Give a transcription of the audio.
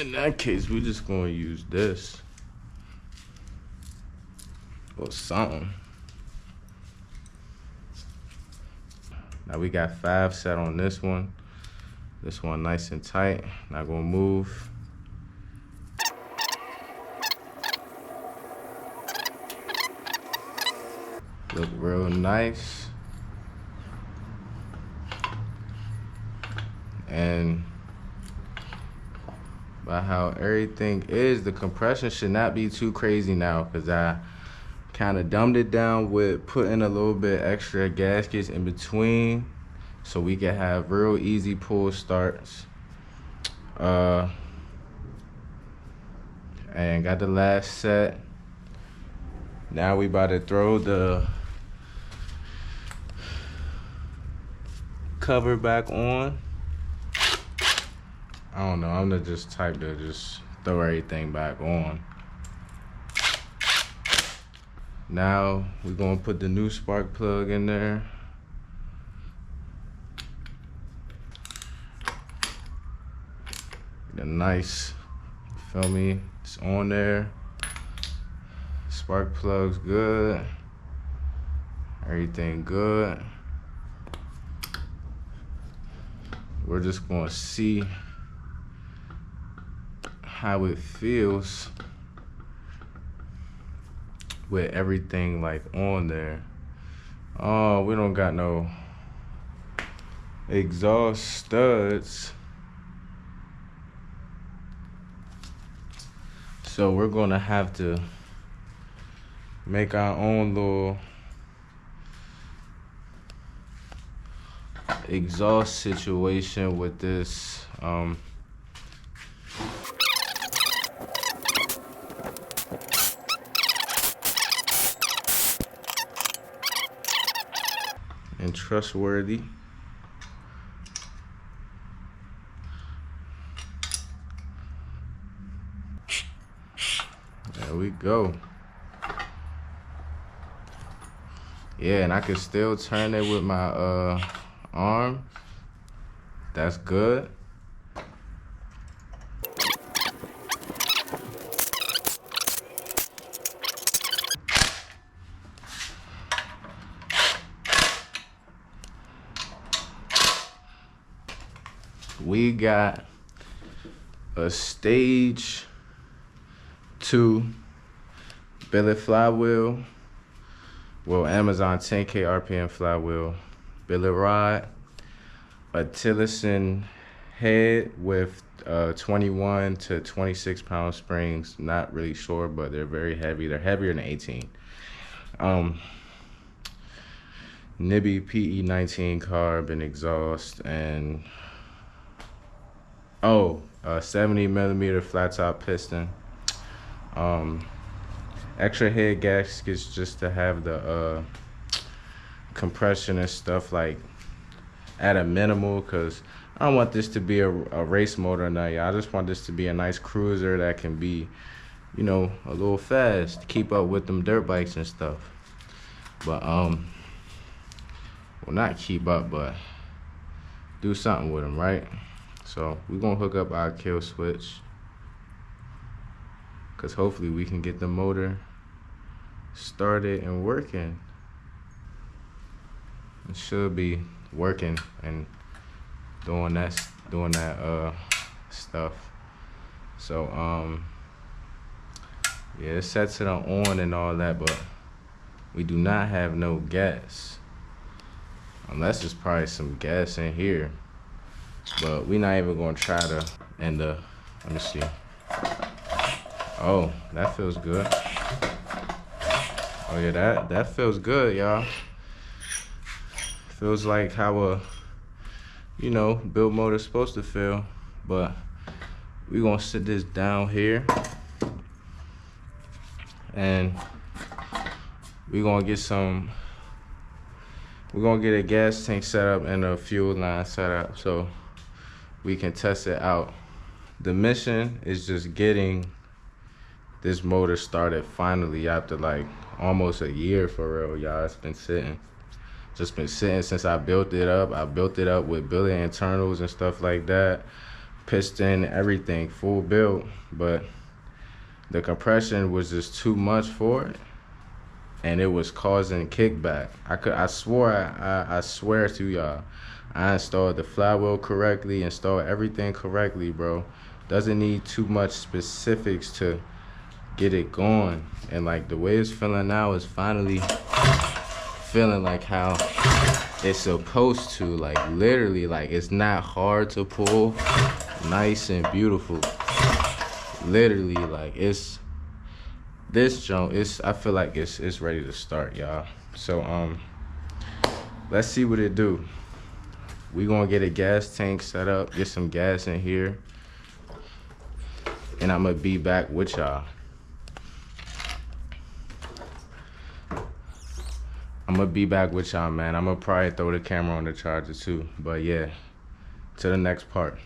In that case, we're just gonna use this or something. Now we got 5 set on this one. This one nice and tight, not gonna move. Look real nice. And by how everything is, the compression should not be too crazy now, because I kind of dumbed it down with putting a little bit extra gaskets in between so we can have real easy pull starts. And got the last set. Now we about to throw the cover back on. I don't know, I'm gonna just type to just throw everything back on. Now we're gonna put the new spark plug in there. The nice, feel me? It's on there. Spark plug's good. Everything good. We're just gonna see how it feels with everything like on there. Oh, we don't got no exhaust studs. So we're gonna have to make our own little exhaust situation with this. And trustworthy. There we go. Yeah, and I can still turn it with my arm. That's good. We got a stage 2 billet flywheel. Well, Amazon 10K RPM flywheel, billet rod, a Tillotson head with 21 to 26 pound springs. Not really sure, but they're very heavy. They're heavier than 18. Nibby PE19 carb and exhaust, and 70 millimeter flat top piston. Extra head gaskets just to have the compression and stuff like at a minimal, because I don't want this to be a race motor or nothing. I just want this to be a nice cruiser that can be, you know, a little fast to keep up with them dirt bikes and stuff. But well, not keep up, but do something with them, right? So we're gonna hook up our kill switch, because hopefully we can get the motor started and working. It should be working and doing that stuff. So yeah, it sets it on and all that, but we do not have no gas, unless it's probably some gas in here. But we're not even gonna try to end the, let me see. Oh, that feels good. Oh yeah, that feels good, y'all. Feels like how a, you know, build motor's supposed to feel. But we're gonna sit this down here, and we're gonna get a gas tank set up and a fuel line set up so we can test it out. The mission is just getting this motor started finally after like almost a year, for real, y'all. It's been sitting. Just been sitting since I built it up. I built it up with billet internals and stuff like that piston, everything, full build, but the compression was just too much for it, and it was causing kickback. I swear to y'all, I installed the flywheel correctly, installed everything correctly, bro. Doesn't need too much specifics to get it going. And like the way it's feeling now is finally feeling like how it's supposed to. Like literally, like it's not hard to pull, nice and beautiful. Literally, like it's this jump. I feel like it's ready to start, y'all. So let's see what it do. We gonna get a gas tank set up, get some gas in here, and I'm gonna be back with y'all. I'm gonna be back with y'all, man. I'm gonna probably throw the camera on the charger too, but yeah, to the next part.